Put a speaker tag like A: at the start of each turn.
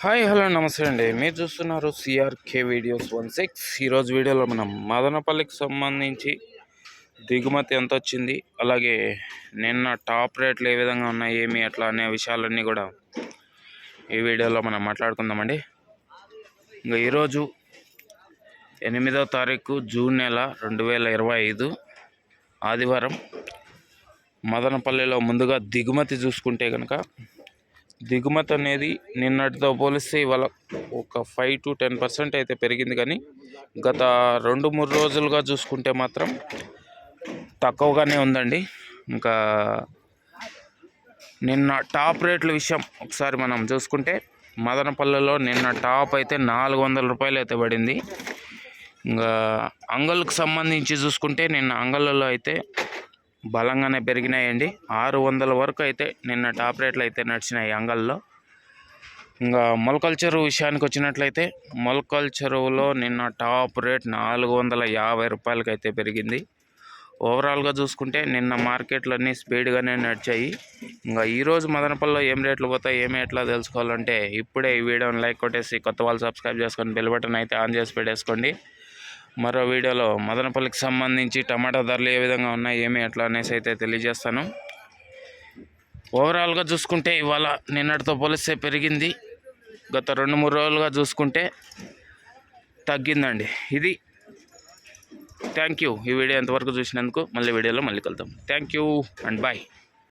A: Hi hello నమస్తే అండి. మీరు చూస్తున్నారు సిఆర్కే వీడియోస్ 16. ఈరోజు వీడియోలో మనం మదనపల్లికి సంబంధించి దిగుమతి ఎంత వచ్చింది, అలాగే నిన్న టాప్ రేట్లు ఏ విధంగా ఉన్నాయి, ఏమి ఎట్లా అనే విషయాలన్నీ కూడా ఈ వీడియోలో మనం మాట్లాడుకుందామండి. ఇంకా ఈరోజు 8వ తారీఖు జూన్ నెల 2025 ఆదివారం. మదనపల్లిలో ముందుగా దిగుమతి చూసుకుంటే కనుక దిగుమతి అనేది నిన్నటితో పోలిస్తే ఇవాళ ఒక 5 to 10% అయితే పెరిగింది, కానీ గత 2-3 రోజులుగా చూసుకుంటే మాత్రం తక్కువగానే ఉందండి. ఇంకా నిన్న టాప్ రేట్ల విషయం ఒకసారి మనం చూసుకుంటే మదనపల్లిలో నిన్న టాప్ అయితే 400 రూపాయలు అయితే పడింది. ఇంకా అంగళ్ళకు సంబంధించి చూసుకుంటే నిన్న అంగళ్ళలో అయితే బలంగానే పెరిగినాయండి. 600 వరకు అయితే నిన్న టాప్ రేట్లు అయితే నడిచినాయి అంగల్లో. ఇంకా మొలకల చెరువు విషయానికి వచ్చినట్లయితే మొలకల చెరువులో నిన్న టాప్ రేట్ 450 రూపాయలకి అయితే పెరిగింది. ఓవరాల్గా చూసుకుంటే నిన్న మార్కెట్లన్నీ స్పీడ్గానే నడిచాయి. ఇంకా ఈరోజు మదనపల్లిలో ఏం రేట్లు పోతాయి, ఏమి ఎట్లా తెలుసుకోవాలంటే ఇప్పుడే ఈ వీడియోని లైక్ కొట్టేసి కొత్త వాళ్ళు సబ్స్క్రైబ్ చేసుకొని బెల్ బటన్ అయితే ఆన్ చేసి పెట్టేసుకోండి. మరో వీడియోలో మదనపల్లికి సంబంధించి టమాటా ధరలు ఏ విధంగా ఉన్నాయి, ఏమి ఎట్లా అనేసి అయితే తెలియజేస్తాను. ఓవరాల్గా చూసుకుంటే ఇవాళ నిన్నటితో పోలిస్తే పెరిగింది, గత 2-3 రోజులుగా చూసుకుంటే తగ్గిందండి. ఇది థ్యాంక్ యూ. ఈ వీడియో ఎంతవరకు చూసినందుకు. మళ్ళీ వీడియోలో మళ్ళీ కలుద్దాం. Thank you and bye.